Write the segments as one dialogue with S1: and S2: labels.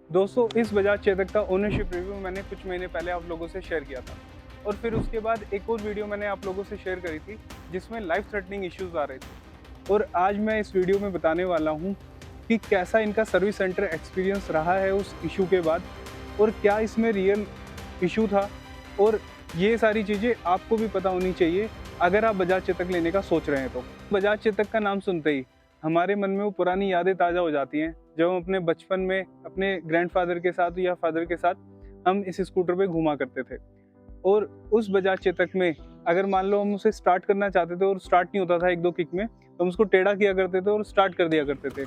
S1: दोस्तों, इस बजाज चेतक का ओनरशिप रिव्यू मैंने कुछ महीने पहले आप लोगों से शेयर किया था और फिर उसके बाद एक और वीडियो मैंने आप लोगों से शेयर करी थी जिसमें लाइफ थ्रेटनिंग इश्यूज आ रहे थे। और आज मैं इस वीडियो में बताने वाला हूं कि कैसा इनका सर्विस सेंटर एक्सपीरियंस रहा है उस इशू के बाद और क्या इसमें रियल इशू था। और ये सारी चीज़ें आपको भी पता होनी चाहिए अगर आप बजाज चेतक लेने का सोच रहे हैं। तो बजाज चेतक का नाम सुनते ही हमारे मन में वो पुरानी यादें ताज़ा हो जाती हैं जब हम अपने बचपन में अपने ग्रैंडफादर के साथ या फादर के साथ हम इस स्कूटर पे घुमा करते थे। और उस बजाज चेतक में अगर मान लो हम उसे स्टार्ट करना चाहते थे और स्टार्ट नहीं होता था एक दो किक में, तो हम उसको टेढ़ा किया करते थे और स्टार्ट कर दिया करते थे।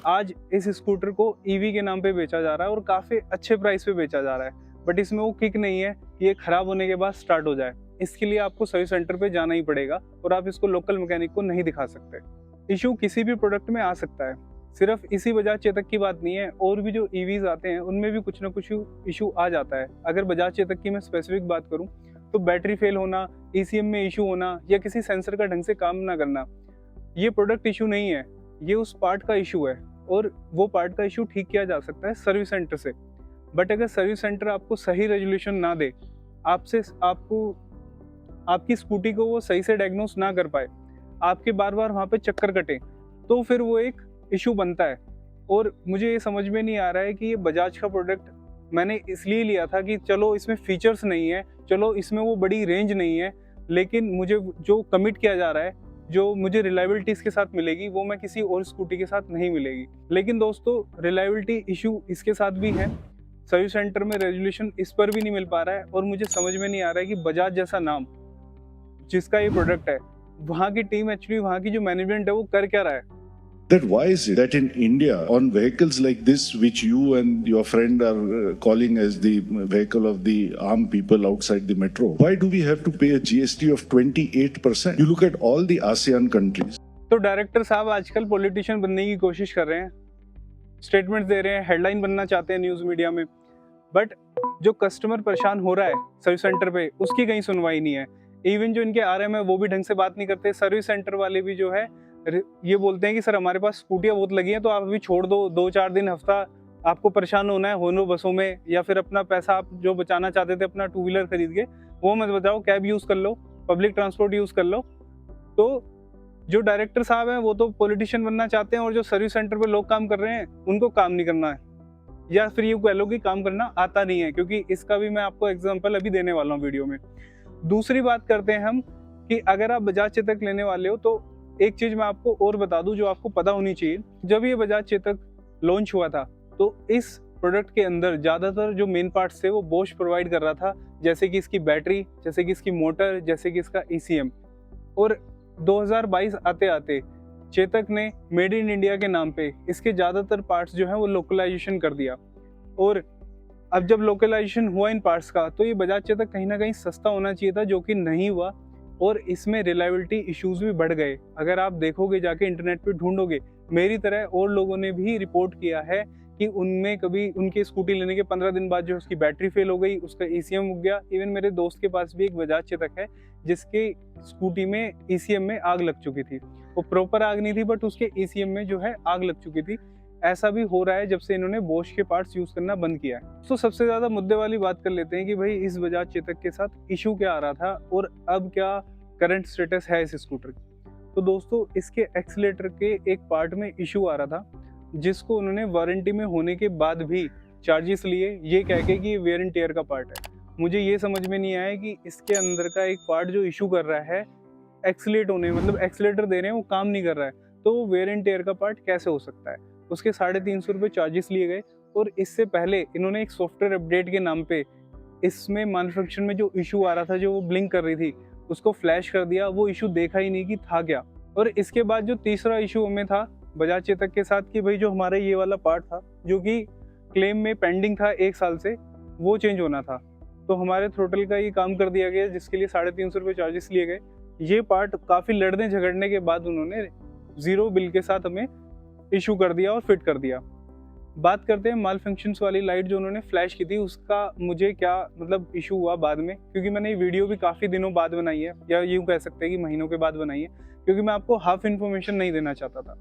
S1: आज इस स्कूटर को ईवी के नाम पे बेचा जा रहा है और काफ़ी अच्छे प्राइस पे बेचा जा रहा है, बट इसमें वो किक नहीं है कि ये खराब होने के बाद स्टार्ट हो जाए। इसके लिए आपको सर्विस सेंटर पे जाना ही पड़ेगा और आप इसको लोकल मैकेनिक को नहीं दिखा सकते। इशू किसी भी प्रोडक्ट में आ सकता है, सिर्फ इसी बजाज चेतक की बात नहीं है, और भी जो ईवीज आते हैं उनमें भी कुछ ना कुछ इशू आ जाता है। अगर बजाज चेतक की मैं स्पेसिफिक बात करूं तो बैटरी फेल होना, ईसीएम में इशू होना या किसी सेंसर का ढंग से काम ना करना, ये प्रोडक्ट इशू नहीं है, ये उस पार्ट का इशू है और वो पार्ट का इशू ठीक किया जा सकता है सर्विस सेंटर से। बट अगर सर्विस सेंटर आपको सही रेजोल्यूशन ना दे, आपको आपकी स्कूटी को वो सही से डायग्नोस ना कर पाए, आपके बार बार वहाँ पे चक्कर कटे, तो फिर वो एक इशू बनता है। और मुझे ये समझ में नहीं आ रहा है कि ये बजाज का प्रोडक्ट मैंने इसलिए लिया था कि चलो इसमें फीचर्स नहीं है, चलो इसमें वो बड़ी रेंज नहीं है, लेकिन मुझे जो कमिट किया जा रहा है, जो मुझे रिलायबिलिटी इसके साथ मिलेगी, वो मैं किसी और स्कूटी के साथ नहीं मिलेगी। लेकिन दोस्तों, रिलायबिलिटी इशू इसके साथ भी है, सर्विस सेंटर में रेजोल्यूशन इस पर भी नहीं मिल पा रहा है। और मुझे समझ में नहीं आ रहा है कि बजाज जैसा नाम जिसका ये प्रोडक्ट है, वहाँ की टीम एक्चुअली वहाँ की जो मैनेजमेंट है वो कर क्या रहा है।
S2: That why is it that in India, on vehicles like this, which you and your friend are calling as the vehicle of the armed people outside the metro, why do we have to pay a GST of 28%? You look at all the ASEAN countries.
S1: तो director साहब आजकल politician बनने की कोशिश कर रहे हैं, statement दे रहे हैं, हेडलाइन बनना चाहते हैं न्यूज़ मीडिया में, बट जो कस्टमर परेशान हो रहा है सर्विस सेंटर पे, उसकी कहीं सुनवाई नहीं है। इवन जो इनके आरएम है वो भी ढंग से बात नहीं करते। सर्विस सेंटर वाले भी जो है ये बोलते हैं कि सर हमारे पास स्कूटियाँ बहुत लगी हैं, तो आप अभी छोड़ दो, 2-4 दिन हफ्ता आपको परेशान होना है होनो बसों में, या फिर अपना पैसा आप जो बचाना चाहते थे अपना 2 व्हीलर खरीद के, वो मत बचाओ, कैब यूज़ कर लो, पब्लिक ट्रांसपोर्ट यूज़ कर लो। तो जो डायरेक्टर साहब हैं वो तो पॉलिटिशियन बनना चाहते हैं और जो सर्विस सेंटर पे लोग काम कर रहे हैं उनको काम नहीं करना है, या फिर ये कह लो कि काम करना आता नहीं है, क्योंकि इसका भी मैं आपको एग्जांपल अभी देने वाला हूँ वीडियो में। दूसरी बात करते हैं हम कि अगर आप बजाज चेतक लेने वाले हो तो एक चीज़ मैं आपको और बता दूं जो आपको पता होनी चाहिए। जब ये बजाज चेतक लॉन्च हुआ था तो इस प्रोडक्ट के अंदर ज़्यादातर जो मेन पार्ट्स थे वो बोश प्रोवाइड कर रहा था, जैसे कि इसकी बैटरी, जैसे कि इसकी मोटर, जैसे कि इसका ईसीएम। और 2022 आते आते चेतक ने मेड इन इंडिया के नाम पे इसके ज़्यादातर पार्ट्स जो हैं वो लोकलाइजेशन कर दिया। और अब जब लोकलाइजेशन हुआ इन पार्ट्स का, तो ये बजाज चेतक कहीं ना कहीं सस्ता होना चाहिए था, जो कि नहीं हुआ और इसमें रिलायबिलिटी इश्यूज भी बढ़ गए। अगर आप देखोगे, जाके इंटरनेट पे ढूंढोगे, मेरी तरह और लोगों ने भी रिपोर्ट किया है कि उनमें कभी उनकी स्कूटी लेने के 15 दिन बाद जो उसकी बैटरी फेल हो गई, उसका ईसीएम उग गया। इवन मेरे दोस्त के पास भी एक बजाज चेतक है जिसके स्कूटी में ईसीएम में आग लग चुकी थी। वो प्रॉपर आग नहीं थी, बट उसके ईसीएम में जो है आग लग चुकी थी। ऐसा भी हो रहा है जब से इन्होंने बोश के पार्ट्स यूज करना बंद किया है। तो सबसे ज्यादा मुद्दे वाली बात कर लेते हैं कि भाई इस बजाज चेतक के साथ इशू क्या आ रहा था और अब क्या करंट स्टेटस है इस स्कूटर की। तो दोस्तों, इसके एक्सीलेटर के एक पार्ट में इशू आ रहा था, जिसको उन्होंने वारंटी में होने के बाद भी चार्जेस लिए, ये कह के कि ये वेयर एंड टेयर का पार्ट है। मुझे ये समझ में नहीं आया कि इसके अंदर का एक पार्ट जो इशू कर रहा है एक्सीलेट होने, मतलब एक्सीलेटर दे रहे हैं वो काम नहीं कर रहा है, तो वो वेयर एंड टेयर का पार्ट कैसे हो सकता है। उसके 350 रुपये चार्जेस लिए गए। और इससे पहले इन्होंने एक सॉफ्टवेयर अपडेट के नाम पे इसमें मैन्युफैक्चरिंग में जो इशू आ रहा था, जो वो ब्लिंक कर रही थी, उसको फ्लैश कर दिया। वो इशू देखा ही नहीं कि था क्या। और इसके बाद जो तीसरा इशू हमें था बजाज चेतक के साथ कि भाई जो हमारा ये वाला पार्ट था जो कि क्लेम में पेंडिंग था 1 साल से, वो चेंज होना था। तो हमारे थ्रोटल का ये काम कर दिया गया, जिसके लिए 350 रुपये चार्जेस लिए गए। ये पार्ट काफ़ी लड़ने झगड़ने के बाद उन्होंने 0 बिल के साथ हमें इशू कर दिया और फिट कर दिया। बात करते हैं माल फंक्शंस वाली लाइट जो उन्होंने फ्लैश की थी, उसका मुझे क्या मतलब इशू हुआ बाद में, क्योंकि मैंने ये वीडियो भी काफ़ी दिनों बाद बनाई है, या यूँ कह सकते हैं कि महीनों के बाद बनाई है, क्योंकि मैं आपको हाफ इन्फॉर्मेशन नहीं देना चाहता था।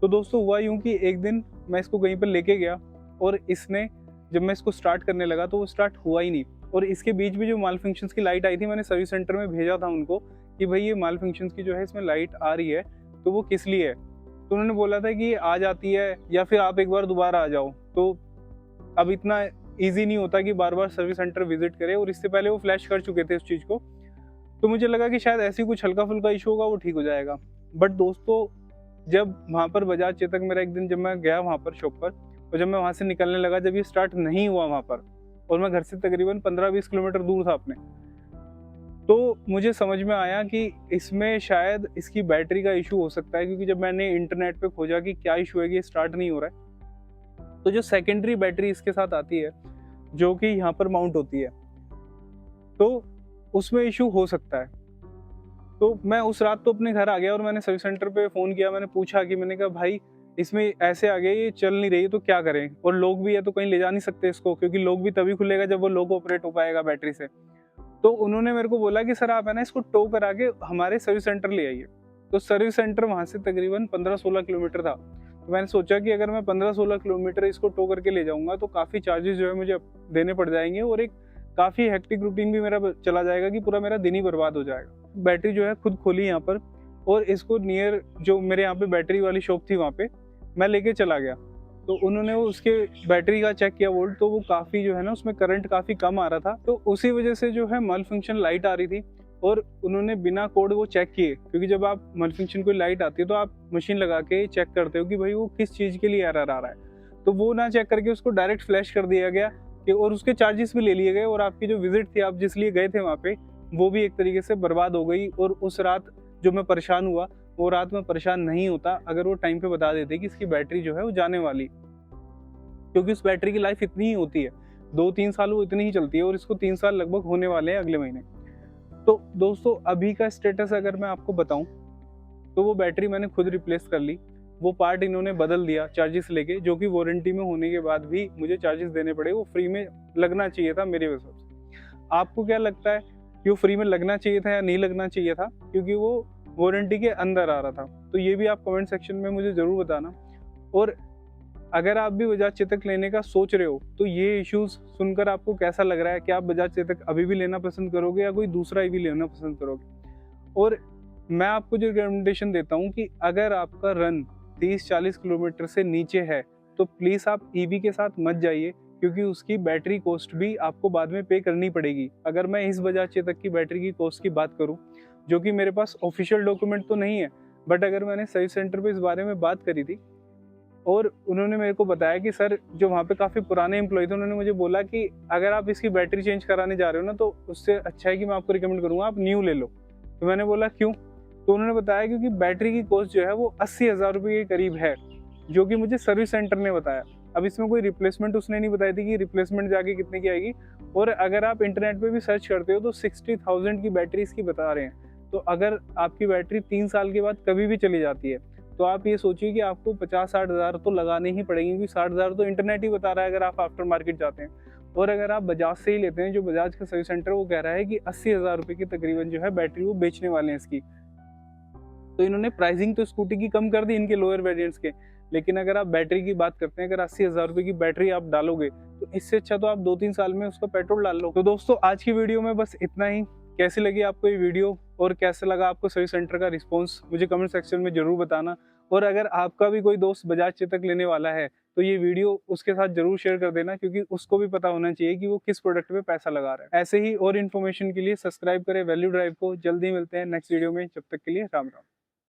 S1: तो दोस्तों, हुआ यूँ कि एक दिन मैं इसको कहीं पर लेके गया और इसने जब मैं इसको स्टार्ट करने लगा तो वो स्टार्ट हुआ ही नहीं। और इसके बीच भी जो माल फंक्शंस की लाइट आई थी, मैंने सर्विस सेंटर में भेजा था उनको कि भाई ये माल फंक्शंस की जो है इसमें लाइट आ रही है तो वो किस लिए है। तो उन्होंने बोला था कि आ जाती है या फिर आप एक बार दोबारा आ जाओ। तो अब इतना ईजी नहीं होता कि बार बार सर्विस सेंटर विजिट करें, और इससे पहले वो फ्लैश कर चुके थे उस चीज़ को। तो मुझे लगा कि शायद ऐसी कुछ हल्का फुल्का इशू होगा, वो ठीक हो जाएगा। बट दोस्तों, जब वहाँ पर बजाज चेतक मेरा एक दिन जब मैं गया वहाँ पर शॉप पर, और जब मैं वहाँ से निकलने लगा, जब ये स्टार्ट नहीं हुआ वहाँ पर, और मैं घर से तकरीबन 15-20 किलोमीटर दूर था अपने, तो मुझे समझ में आया कि इसमें शायद इसकी बैटरी का इशू हो सकता है। क्योंकि जब मैंने इंटरनेट पे खोजा कि क्या इशू है कि ये स्टार्ट नहीं हो रहा है, तो जो सेकेंडरी बैटरी इसके साथ आती है जो कि यहाँ पर माउंट होती है, तो उसमें इशू हो सकता है। तो मैं उस रात तो अपने घर आ गया और मैंने सर्विस सेंटर पे फ़ोन किया, मैंने पूछा कि मैंने कहा भाई इसमें ऐसे आ गया, ये चल नहीं रही है तो क्या करें, और लोग भी है तो कहीं ले जा नहीं सकते इसको, क्योंकि लोग भी तभी खुलेगा जब वो लोग ऑपरेट हो पाएगा बैटरी से। तो उन्होंने मेरे को बोला कि सर आप है ना इसको टो करा के हमारे सर्विस सेंटर ले आइए। तो सर्विस सेंटर वहाँ से तकरीबन 15-16 किलोमीटर था। तो मैंने सोचा कि अगर मैं 15-16 किलोमीटर इसको टो करके ले जाऊँगा तो काफ़ी चार्जेस जो है मुझे देने पड़ जाएंगे, और एक काफ़ी हेक्टिक रूटीन भी मेरा चला जाएगा कि पूरा मेरा दिन ही बर्बाद हो जाएगा। बैटरी जो है खुद खोली यहाँ पर, और इसको नियर जो मेरे यहाँ पे बैटरी वाली शॉप थी वहाँ पे मैं लेके चला गया। तो उन्होंने वो उसके बैटरी का चेक किया वोल्ट, तो वो काफ़ी जो है ना उसमें करंट काफ़ी कम आ रहा था। तो उसी वजह से जो है मल फंक्शन लाइट आ रही थी, और उन्होंने बिना कोड वो चेक किए, क्योंकि जब आप मल फंक्शन कोई लाइट आती है तो आप मशीन लगा के चेक करते हो कि भाई वो किस चीज़ के लिए एरर आ रहा है। तो वो ना चेक करके उसको डायरेक्ट फ्लैश कर दिया गया कि, और उसके चार्जेस भी ले लिए गए, और आपकी जो विजिट थी आप जिस लिए गए थे वहाँ पे, वो भी एक तरीके से बर्बाद हो गई। और उस रात जो मैं परेशान हुआ, वो रात में परेशान नहीं होता अगर वो टाइम पे बता देते कि इसकी बैटरी जो है वो जाने वाली, क्योंकि उस बैटरी की लाइफ इतनी ही होती है, 2-3 साल वो इतनी ही चलती है, और इसको 3 साल लगभग होने वाले हैं अगले महीने। तो दोस्तों, अभी का स्टेटस अगर मैं आपको बताऊं तो वो बैटरी मैंने खुद रिप्लेस कर ली। वो पार्ट इन्होंने बदल दिया चार्जेस लेके, जो कि वारंटी में होने के बाद भी मुझे चार्जेस देने पड़े। वो फ्री में लगना चाहिए था मेरे हिसाब से। आपको क्या लगता है कि वो फ्री में लगना चाहिए था या नहीं लगना चाहिए था, क्योंकि वो वारंटी के अंदर आ रहा था? तो ये भी आप कमेंट सेक्शन में मुझे ज़रूर बताना। और अगर आप भी बजाज चेतक लेने का सोच रहे हो तो ये इश्यूज सुनकर आपको कैसा लग रहा है? कि आप बजाज चेतक अभी भी लेना पसंद करोगे या कोई दूसरा ईवी लेना पसंद करोगे? और मैं आपको जो रिकमेंडेशन देता हूँ कि अगर आपका रन 30-40 किलोमीटर से नीचे है तो प्लीज़ आप ईवी के साथ मत जाइए, क्योंकि उसकी बैटरी कॉस्ट भी आपको बाद में पे करनी पड़ेगी। अगर मैं इस बजाज चेतक की बैटरी की कॉस्ट की बात करूँ, जो कि मेरे पास ऑफिशियल डॉक्यूमेंट तो नहीं है, बट अगर मैंने सर्विस सेंटर पे इस बारे में बात करी थी और उन्होंने मेरे को बताया कि सर, जो वहाँ पे काफ़ी पुराने एम्प्लॉय थे, उन्होंने मुझे बोला कि अगर आप इसकी बैटरी चेंज कराने जा रहे हो ना, तो उससे अच्छा है कि मैं आपको रिकमेंड करूँगा आप न्यू ले लो। तो मैंने बोला क्यों? तो उन्होंने बताया क्योंकि बैटरी की कॉस्ट जो है वो 80,000 रुपये के करीब है, जो कि मुझे सर्विस सेंटर ने बताया। अब इसमें कोई रिप्लेसमेंट उसने नहीं बताई थी कि रिप्लेसमेंट जाके कितने की आएगी। और अगर आप इंटरनेट पे भी सर्च करते हो तो 60,000 की बैटरी इसकी बता रहे हैं। तो अगर आपकी बैटरी 3 साल के बाद कभी भी चली जाती है तो आप ये सोचिए कि आपको 50-60 हज़ार तो लगाने ही पड़ेंगे, क्योंकि 60 हज़ार तो इंटरनेट ही बता रहा है अगर आप आफ्टर मार्केट जाते हैं। और अगर आप बजाज से ही लेते हैं, जो बजाज का सर्विस सेंटर वो कह रहा है कि 80,000 रुपये की तकरीबन जो है बैटरी वो बेचने वाले हैं इसकी। तो इन्होंने प्राइसिंग तो स्कूटी की कम कर दी इनके लोअर वेरिएंट्स के, लेकिन अगर आप बैटरी की बात करते हैं, अगर 80,000 रुपये की बैटरी आप डालोगे तो इससे अच्छा तो आप 2-3 साल में उसका पेट्रोल डाल लो। तो दोस्तों, आज की वीडियो में बस इतना ही। कैसी लगी आपको ये वीडियो और कैसा लगा आपको सर्विस सेंटर का रिस्पॉन्स, मुझे कमेंट सेक्शन में जरूर बताना। और अगर आपका भी कोई दोस्त बजाज चेतक लेने वाला है तो ये वीडियो उसके साथ जरूर शेयर कर देना, क्योंकि उसको भी पता होना चाहिए कि वो किस प्रोडक्ट पे पैसा लगा रहा है। ऐसे ही और इन्फॉर्मेशन के लिए सब्सक्राइब करें वैल्यू ड्राइव को। जल्दी मिलते हैं नेक्स्ट वीडियो में, जब तक के लिए राम राम।